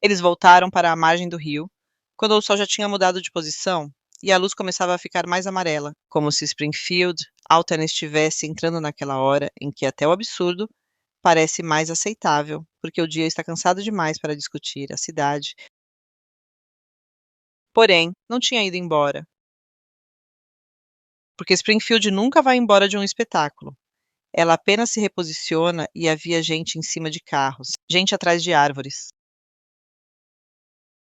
Eles voltaram para a margem do rio, quando o sol já tinha mudado de posição e a luz começava a ficar mais amarela, como se Springfield, Alton estivesse entrando naquela hora em que até o absurdo parece mais aceitável, porque o dia está cansado demais para discutir a cidade. Porém, não tinha ido embora, porque Springfield nunca vai embora de um espetáculo. Ela apenas se reposiciona e havia gente em cima de carros, gente atrás de árvores,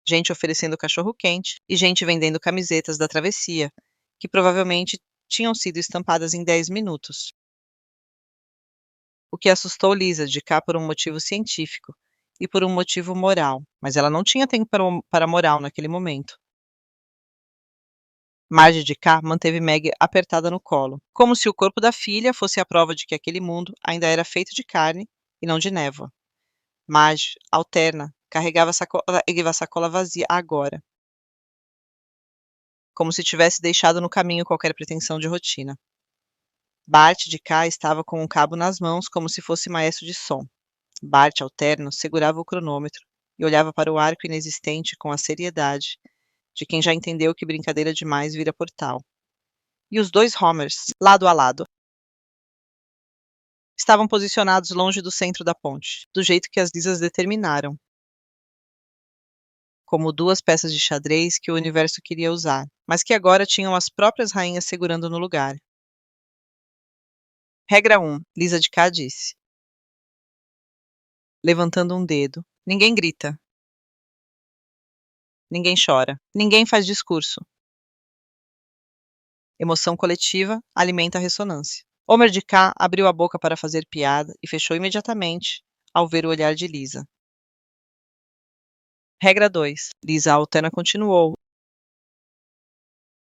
gente oferecendo cachorro-quente e gente vendendo camisetas da travessia, que provavelmente tinham sido estampadas em 10 minutos. O que assustou Lisa de cá por um motivo científico e por um motivo moral, mas ela não tinha tempo para moral naquele momento. Marge de cá manteve Meg apertada no colo, como se o corpo da filha fosse a prova de que aquele mundo ainda era feito de carne e não de névoa. Marge, alterna, carregava a sacola vazia agora, como se tivesse deixado no caminho qualquer pretensão de rotina. Bart de cá estava com um cabo nas mãos como se fosse maestro de som. Bart, alterno, segurava o cronômetro e olhava para o arco inexistente com a seriedade de quem já entendeu que brincadeira demais vira portal. E os dois Homers, lado a lado, estavam posicionados longe do centro da ponte, do jeito que as Lisas determinaram, como duas peças de xadrez que o universo queria usar, mas que agora tinham as próprias rainhas segurando no lugar. Regra 1, Lisa de cá disse, levantando um dedo. Ninguém grita. Ninguém chora. Ninguém faz discurso. Emoção coletiva alimenta a ressonância. Homer de cá abriu a boca para fazer piada e fechou imediatamente ao ver o olhar de Lisa. Regra 2. Lisa Alterna continuou.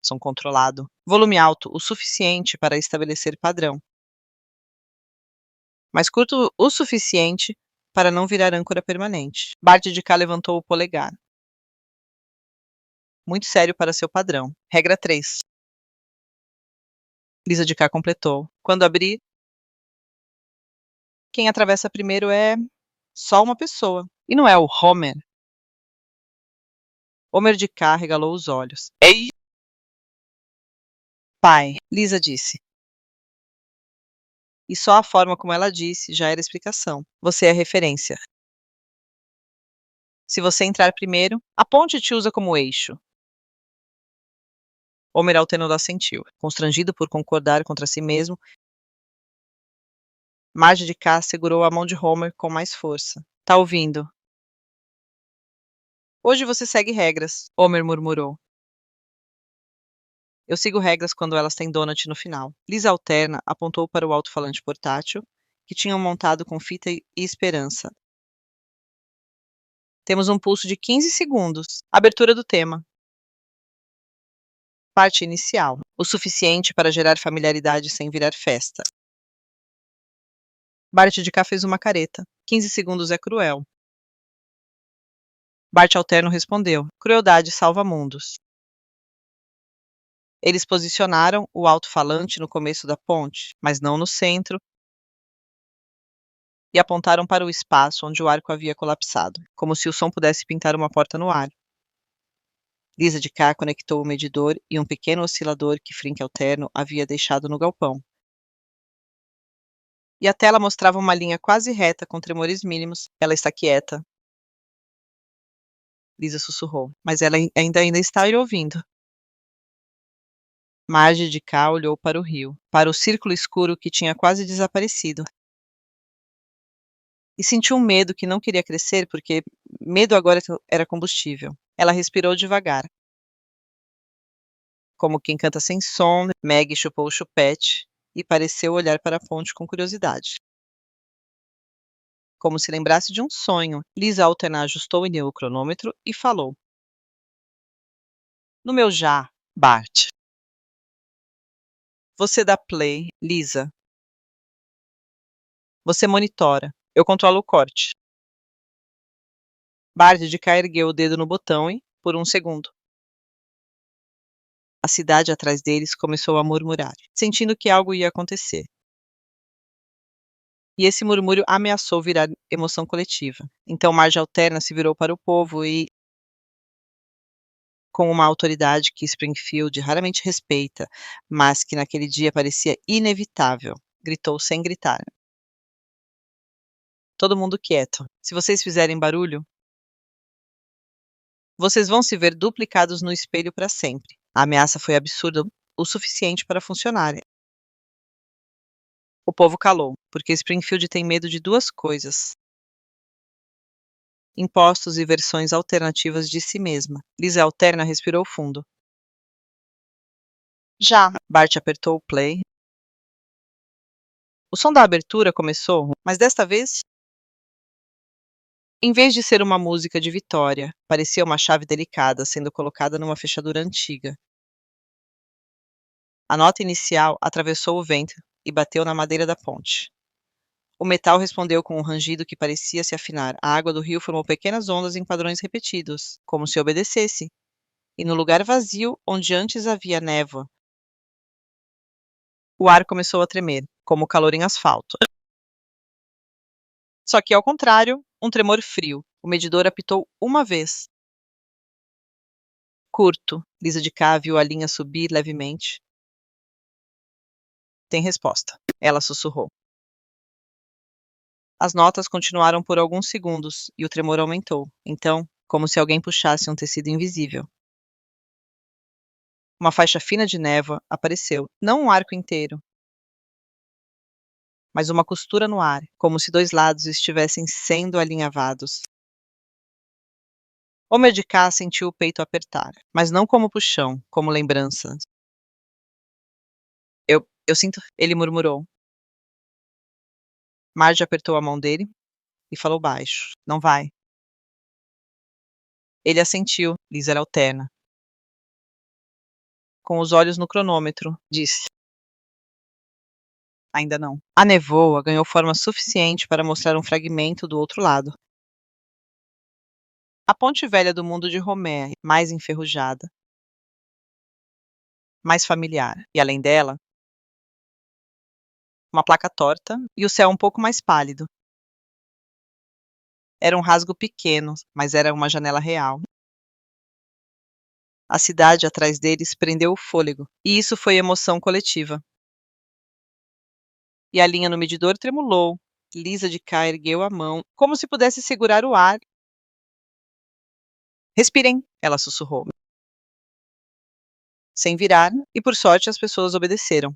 Som controlado. Volume alto o suficiente para estabelecer padrão, mas curto o suficiente para não virar âncora permanente. Bart de cá levantou o polegar. Muito sério para seu padrão. Regra 3. Lisa de cá completou. Quando abrir, quem atravessa primeiro é só uma pessoa. E não é o Homer. Homer de cá regalou os olhos. Ei! Pai, Lisa disse. E só a forma como ela disse já era explicação. Você é referência. Se você entrar primeiro, a ponte te usa como eixo. Homer Alterno assentiu, constrangido por concordar contra si mesmo. Marge de cá segurou a mão de Homer com mais força. Tá ouvindo? Hoje você segue regras, Homer murmurou. Eu sigo regras quando elas têm donut no final. Lisa Alterna apontou para o alto-falante portátil, que tinham montado com fita e esperança. Temos um pulso de 15 segundos. Abertura do tema. Parte inicial. O suficiente para gerar familiaridade sem virar festa. Bart de cá fez uma careta. 15 segundos é cruel. Bart Alterno respondeu. Crueldade salva mundos. Eles posicionaram o alto-falante no começo da ponte, mas não no centro, e apontaram para o espaço onde o arco havia colapsado, como se o som pudesse pintar uma porta no ar. Lisa de cá conectou o medidor e um pequeno oscilador que Frink Alterno havia deixado no galpão. E a tela mostrava uma linha quase reta com tremores mínimos. Ela está quieta. Lisa sussurrou, mas ela ainda está ouvindo. Marge de cá olhou para o rio, para o círculo escuro que tinha quase desaparecido. E sentiu um medo que não queria crescer, porque medo agora era combustível. Ela respirou devagar. Como quem canta sem som, Meg chupou o chupete e pareceu olhar para a ponte com curiosidade. Como se lembrasse de um sonho, Lisa Alterna ajustou o cronômetro e falou. No meu já, Bart. Você dá play, Lisa. Você monitora. Eu controlo o corte. Bart de cá ergueu o dedo no botão e, por um segundo, a cidade atrás deles começou a murmurar, sentindo que algo ia acontecer. E esse murmúrio ameaçou virar emoção coletiva. Então Marge Alterna se virou para o povo e, com uma autoridade que Springfield raramente respeita, mas que naquele dia parecia inevitável, gritou sem gritar: todo mundo quieto. Se vocês fizerem barulho, vocês vão se ver duplicados no espelho para sempre. A ameaça foi absurda o suficiente para funcionar. O povo calou, porque Springfield tem medo de duas coisas: impostos e versões alternativas de si mesma. Lisa Alterna respirou fundo. Já. Bart apertou o play. O som da abertura começou, mas desta vez, em vez de ser uma música de vitória, parecia uma chave delicada sendo colocada numa fechadura antiga. A nota inicial atravessou o vento e bateu na madeira da ponte. O metal respondeu com um rangido que parecia se afinar. A água do rio formou pequenas ondas em padrões repetidos, como se obedecesse. E no lugar vazio, onde antes havia névoa, o ar começou a tremer, como calor em asfalto. Só que, ao contrário, um tremor frio. O medidor apitou uma vez. Curto. Lisa de cá viu a linha subir levemente. Tem resposta. Ela sussurrou. As notas continuaram por alguns segundos e o tremor aumentou. Então, como se alguém puxasse um tecido invisível. Uma faixa fina de névoa apareceu, não um arco inteiro, mas uma costura no ar, como se dois lados estivessem sendo alinhavados. Homer de K sentiu o peito apertar, mas não como puxão, como lembrança. Eu sinto, ele murmurou. Marge apertou a mão dele e falou baixo. Não vai. Ele assentiu, Lisa era alterna. Com os olhos no cronômetro, disse. Ainda não. A nevoa ganhou forma suficiente para mostrar um fragmento do outro lado. A ponte velha do mundo de Homer, mais enferrujada, mais familiar. E além dela, uma placa torta e o céu um pouco mais pálido. Era um rasgo pequeno, mas era uma janela real. A cidade atrás deles prendeu o fôlego, e isso foi emoção coletiva. E a linha no medidor tremulou. Lisa de cá ergueu a mão, como se pudesse segurar o ar. Respirem, ela sussurrou. Sem virar, e por sorte as pessoas obedeceram.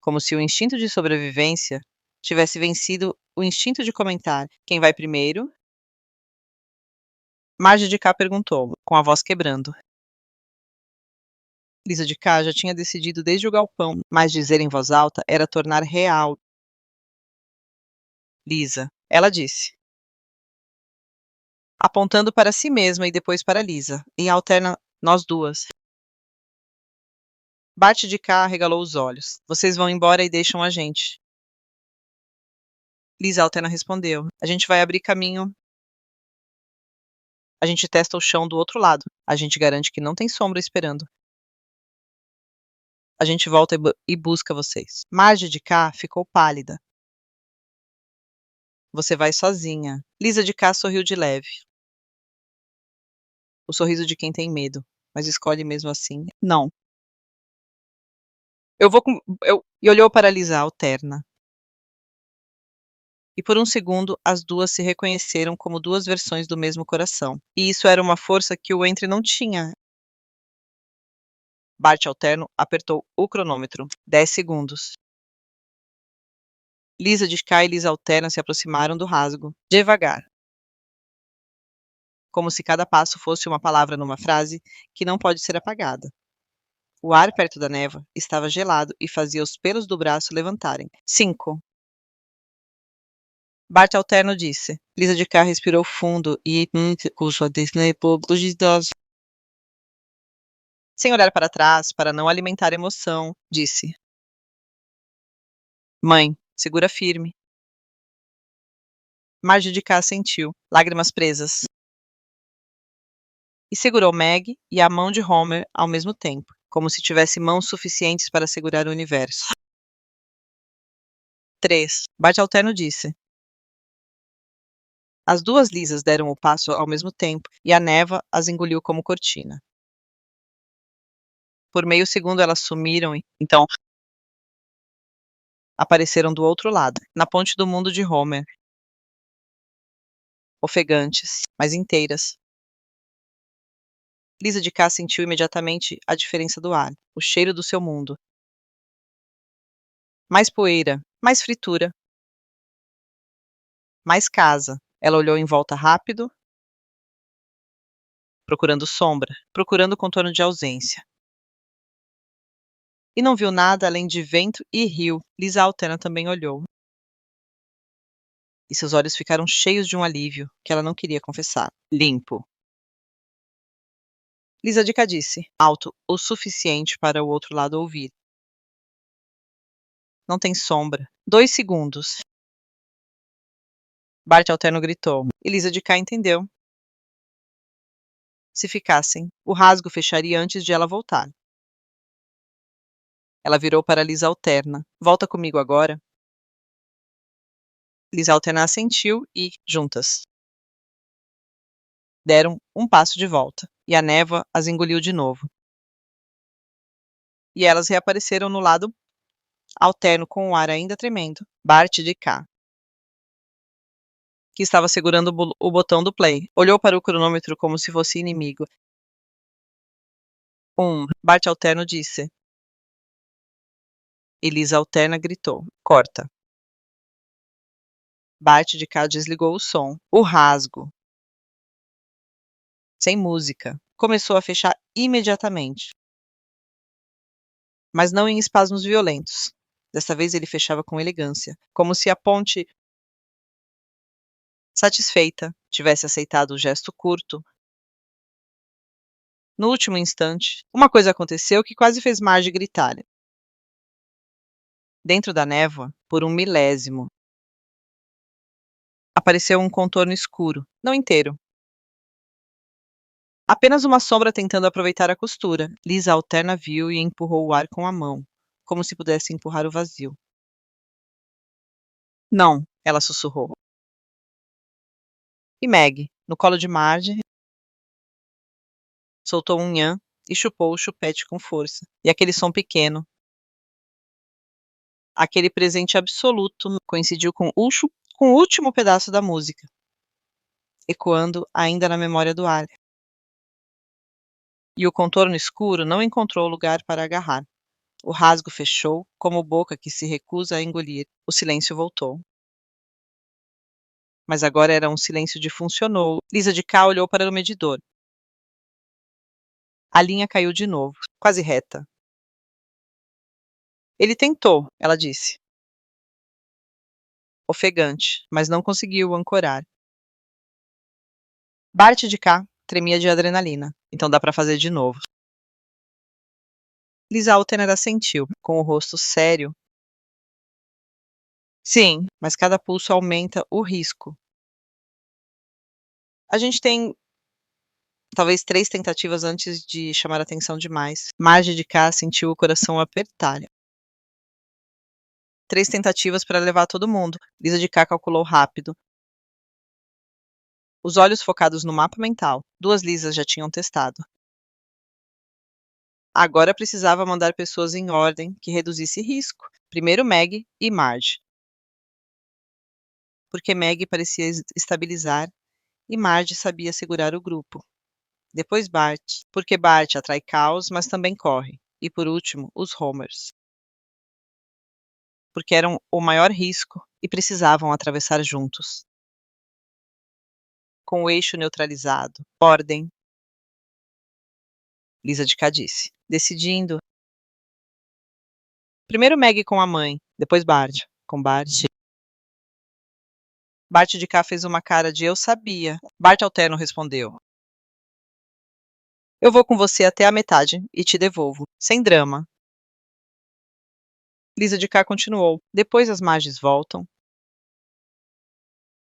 Como se o instinto de sobrevivência tivesse vencido o instinto de comentar. Quem vai primeiro? Marge de cá perguntou, com a voz quebrando. Lisa de cá já tinha decidido desde o galpão, mas dizer em voz alta era tornar real. Lisa, ela disse, apontando para si mesma e depois para Lisa, em alterna nós duas. Bart de cá arregalou os olhos. Vocês vão embora e deixam a gente. Lisa alterna respondeu. A gente vai abrir caminho. A gente testa o chão do outro lado. A gente garante que não tem sombra esperando. A gente volta e busca vocês. Marge de cá ficou pálida. Você vai sozinha. Lisa de cá sorriu de leve. O sorriso de quem tem medo, mas escolhe mesmo assim. Não. Eu vou com. E olhou para Lisa alterna. E por um segundo, as duas se reconheceram como duas versões do mesmo coração. E isso era uma força que o Entre não tinha. Bart alterno apertou o cronômetro. 10 segundos. Lisa de cá e Lisa alterna se aproximaram do rasgo. Devagar. Como se cada passo fosse uma palavra numa frase que não pode ser apagada. O ar perto da névoa estava gelado e fazia os pelos do braço levantarem. 5. Bart alterno disse. Lisa de cá respirou fundo e sem olhar para trás, para não alimentar emoção, disse. Mãe, segura firme. Marge de cá assentiu, lágrimas presas. E segurou Meg e a mão de Homer ao mesmo tempo, como se tivesse mãos suficientes para segurar o universo. 3. Bart Alterno disse. As duas Lisas deram o passo ao mesmo tempo, e a névoa as engoliu como cortina. Por meio segundo elas sumiram e, então, apareceram do outro lado, na ponte do mundo de Homer. Ofegantes, mas inteiras. Lisa de cá sentiu imediatamente a diferença do ar, o cheiro do seu mundo. Mais poeira, mais fritura. Mais casa. Ela olhou em volta rápido, procurando sombra, procurando contorno de ausência. E não viu nada além de vento e rio. Lisa Alterna também olhou. E seus olhos ficaram cheios de um alívio que ela não queria confessar. Limpo. Lisa de cá disse, alto o suficiente para o outro lado ouvir. Não tem sombra. 2 segundos. Bart Alterno gritou, e Lisa de cá entendeu. Se ficassem, o rasgo fecharia antes de ela voltar. Ela virou para Lisa Alterna. Volta comigo agora. Lisa Alterna assentiu e, juntas, deram um passo de volta, e a névoa as engoliu de novo. E elas reapareceram no lado alterno com o ar ainda tremendo. Bart de cá, que estava segurando o botão do play, olhou para o cronômetro como se fosse inimigo. Bart Alterno disse. E Lisa Alterna gritou, corta. Bart de cá desligou o som. O rasgo, sem música, começou a fechar imediatamente. Mas não em espasmos violentos. Desta vez ele fechava com elegância, como se a ponte, satisfeita, tivesse aceitado o gesto curto. No último instante, uma coisa aconteceu que quase fez Marge gritar. Dentro da névoa, por um milésimo, apareceu um contorno escuro, não inteiro. Apenas uma sombra tentando aproveitar a costura. Lisa Alterna viu e empurrou o ar com a mão, como se pudesse empurrar o vazio. Não, ela sussurrou. E Meg, no colo de Marge, soltou um nhã e chupou o chupete com força. E aquele som pequeno, aquele presente absoluto, coincidiu com o último pedaço da música, ecoando ainda na memória do ar. E o contorno escuro não encontrou lugar para agarrar. O rasgo fechou, como boca que se recusa a engolir. O silêncio voltou. Mas agora era um silêncio de funcionou. Lisa de cá olhou para o medidor. A linha caiu de novo, quase reta. Ele tentou, ela disse. Ofegante, mas não conseguiu ancorar. Bart de cá tremia de adrenalina, então dá para fazer de novo. Lisa Alterna assentiu, com o rosto sério. Sim, mas cada pulso aumenta o risco. A gente tem talvez 3 tentativas antes de chamar a atenção demais. Marge de cá sentiu o coração apertar. 3 tentativas para levar todo mundo. Lisa de cá calculou rápido. Os olhos focados no mapa mental. 2 Lisas já tinham testado. Agora precisava mandar pessoas em ordem que reduzisse risco. Primeiro Meg e Marge. Porque Meg parecia estabilizar e Marge sabia segurar o grupo. Depois Bart, porque Bart atrai caos, mas também corre. E por último, os Homers. Porque eram o maior risco e precisavam atravessar juntos. Com o eixo neutralizado. Ordem. Lisa de cá disse, decidindo. Primeiro Meg com a mãe, depois Bart. Com Bart. Bart de cá fez uma cara de eu sabia. Bart Alterno respondeu. Eu vou com você até a metade e te devolvo, sem drama. Lisa de cá continuou. Depois as Marges voltam.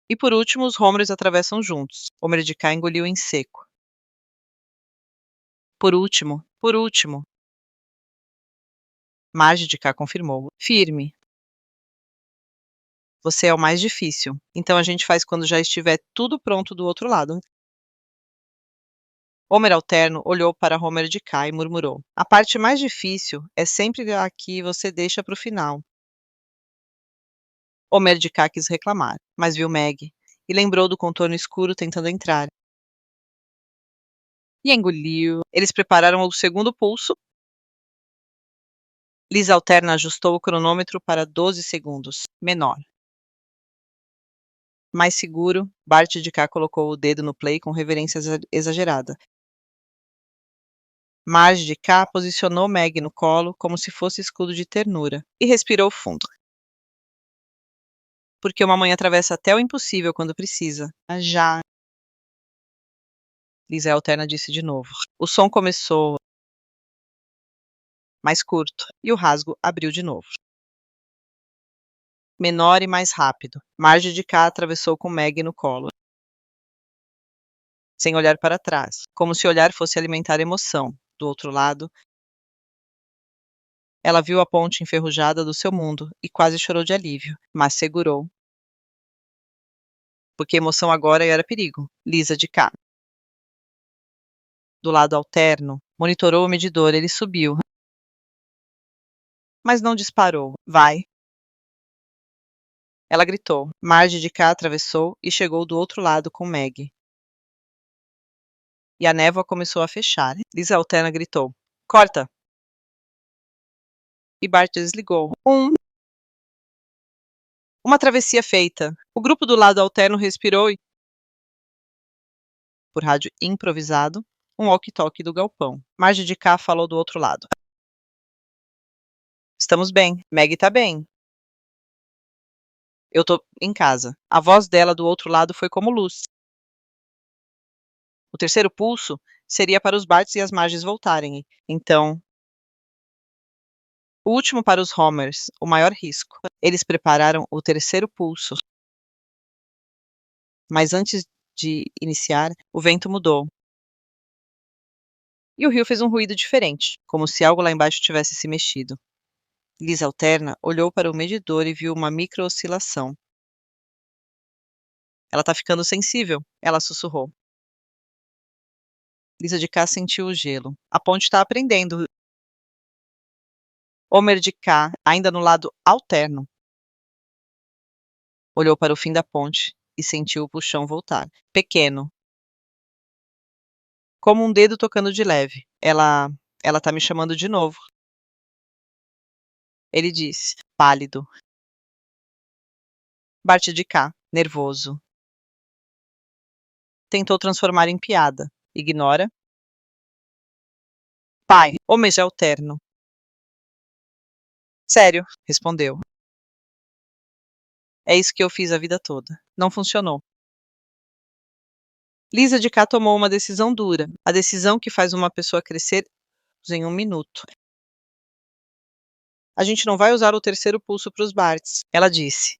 E por último os Homers atravessam juntos. Homer de cá engoliu em seco. Por último. Marge de cá confirmou. Firme. Você é o mais difícil. Então a gente faz quando já estiver tudo pronto do outro lado. Homer alterno olhou para Homer de cá e murmurou: A parte mais difícil é sempre a que você deixa para o final. Homer de cá quis reclamar, mas viu Meg e lembrou do contorno escuro tentando entrar. E engoliu. Eles prepararam o segundo pulso. Lisa alterna ajustou o cronômetro para 12 segundos, menor. Mais seguro, Bart de cá colocou o dedo no play com reverência exagerada. Marge de cá posicionou Meg no colo como se fosse escudo de ternura e respirou fundo. Porque uma mãe atravessa até o impossível quando precisa. Já. Lisa alterna disse de novo. O som começou mais curto e o rasgo abriu de novo. Menor e mais rápido. Marge de cá atravessou com Meg no colo, sem olhar para trás, como se olhar fosse alimentar emoção. Do outro lado, ela viu a ponte enferrujada do seu mundo e quase chorou de alívio, mas segurou. Porque emoção agora era perigo. Lisa de cá. Do lado alterno, monitorou o medidor, ele subiu. Mas não disparou. Vai. Ela gritou. Marge de cá atravessou e chegou do outro lado com Meg. E a névoa começou a fechar. Lisa alterna gritou. Corta! E Bart desligou. Uma travessia feita. O grupo do lado alterno respirou e, por rádio improvisado, um walkie-talkie do galpão. Marge de cá falou do outro lado. Estamos bem. Meg tá bem. Eu tô em casa. A voz dela do outro lado foi como luz. O terceiro pulso seria para os Barts e as Marges voltarem. Então, o último para os Homers, o maior risco. Eles prepararam o terceiro pulso. Mas antes de iniciar, o vento mudou. E o rio fez um ruído diferente, como se algo lá embaixo tivesse se mexido. Lisa alterna olhou para o medidor e viu uma micro-oscilação. Ela tá ficando sensível, ela sussurrou. Lisa de cá sentiu o gelo. A ponte está aprendendo. Homer de cá, ainda no lado alterno, olhou para o fim da ponte e sentiu o puxão voltar. Pequeno. Como um dedo tocando de leve. Ela tá me chamando de novo. Ele disse, pálido. Bart de cá, nervoso. Tentou transformar em piada. Ignora. Pai, Homer de alterno. Sério, respondeu. É isso que eu fiz a vida toda. Não funcionou. Lisa de cá tomou uma decisão dura. A decisão que faz uma pessoa crescer em 1 minuto. A gente não vai usar o terceiro pulso para os Barts, ela disse.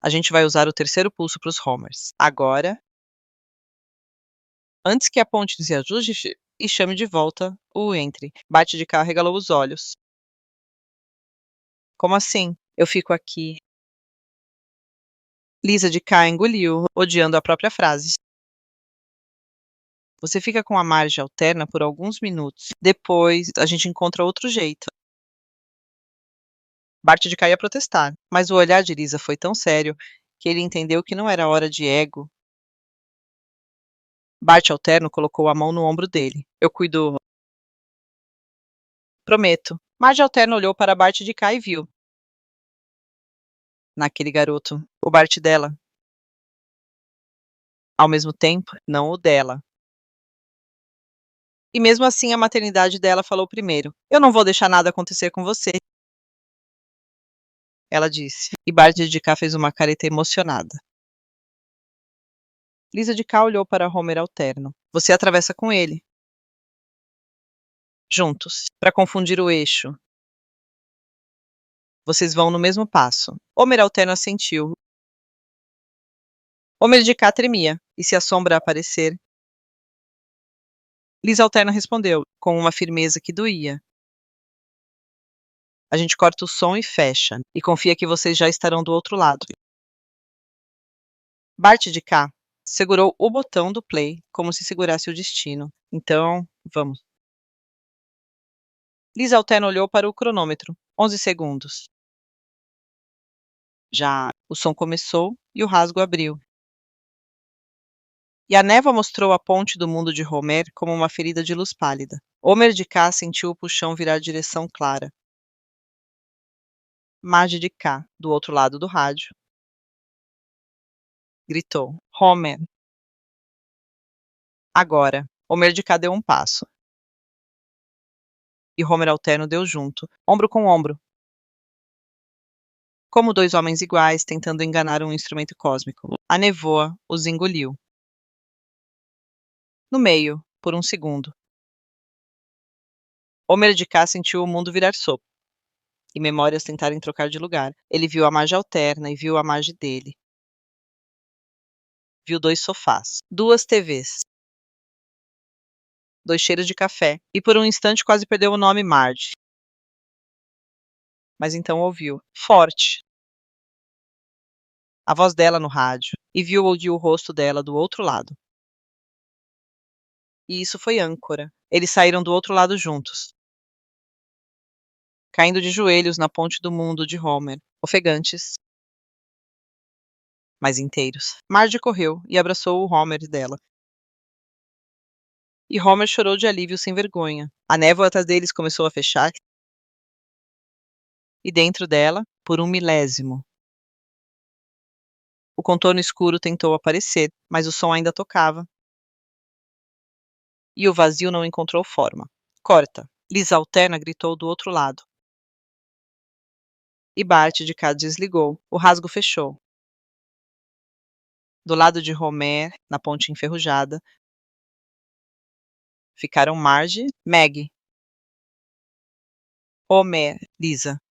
A gente vai usar o terceiro pulso para os Homers. Agora, antes que a ponte se ajuste e chame de volta o entre. Bart de cá regalou os olhos. Como assim? Eu fico aqui. Lisa de cá engoliu, odiando a própria frase. Você fica com a margem alterna por alguns minutos. Depois, a gente encontra outro jeito. Bart de cá ia protestar, mas o olhar de Lisa foi tão sério que ele entendeu que não era hora de ego. Bart alterno colocou a mão no ombro dele. Eu cuido. Prometo. Marge alterno olhou para Bart de cá e viu. Naquele garoto, o Bart dela. Ao mesmo tempo, não o dela. E mesmo assim a maternidade dela falou primeiro. Eu não vou deixar nada acontecer com você. Ela disse. E Bart de cá fez uma careta emocionada. Lisa de cá olhou para Homer alterno. Você atravessa com ele. Juntos, para confundir o eixo. Vocês vão no mesmo passo. Homer alterno assentiu. Homer de cá tremia. E se a sombra aparecer? Lisa alterna respondeu, com uma firmeza que doía. A gente corta o som e fecha, e confia que vocês já estarão do outro lado. Bart de cá segurou o botão do play como se segurasse o destino. Então, vamos. Lisa Alterna olhou para o cronômetro. 11 segundos. Já o som começou e o rasgo abriu. E a névoa mostrou a ponte do mundo de Homer como uma ferida de luz pálida. Homer de cá sentiu o puxão virar direção clara. Marge de cá, do outro lado do rádio, gritou: Homer! Agora, Homer de cá deu um passo. E Homer Alterno deu junto, ombro com ombro. Como dois homens iguais tentando enganar um instrumento cósmico. A nevoa os engoliu. No meio, por um segundo. Homer de cá sentiu o mundo virar sopa. E memórias tentarem trocar de lugar. Ele viu a Marge Alterna e viu a Marge dele. Viu 2 sofás, 2 TVs, 2 cheiros de café, e por um instante quase perdeu o nome Marge. Mas então ouviu, forte, a voz dela no rádio, e viu o rosto dela do outro lado. E isso foi âncora. Eles saíram do outro lado juntos, caindo de joelhos na ponte do mundo de Homer, ofegantes, mas inteiros. Marge correu e abraçou o Homer dela. E Homer chorou de alívio sem vergonha. A névoa atrás deles começou a fechar. E dentro dela, por um milésimo, o contorno escuro tentou aparecer, mas o som ainda tocava. E o vazio não encontrou forma. Corta! Lisa Alterna gritou do outro lado. E Bart de cá desligou. O rasgo fechou. Do lado de Homer, na ponte enferrujada, ficaram Marge, Maggie, Homer, Lisa.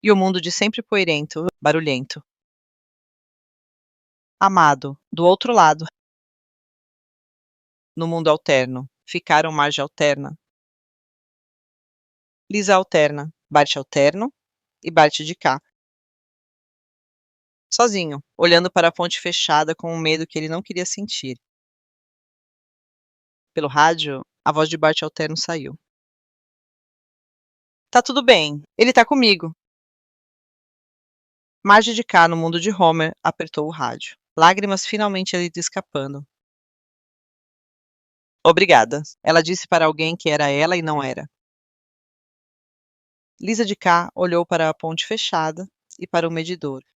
E o mundo de sempre poeirento, barulhento. Amado, do outro lado. No mundo alterno, ficaram Marge Alterna, Lisa Alterna, Bart Alterno e Bart de cá. Sozinho, olhando para a ponte fechada com um medo que ele não queria sentir. Pelo rádio, a voz de Bart Alterno saiu. Tá tudo bem, ele tá comigo. Marge de cá, no mundo de Homer, apertou o rádio. Lágrimas finalmente ali escapando. Obrigada, ela disse para alguém que era ela e não era. Lisa de cá olhou para a ponte fechada e para o medidor.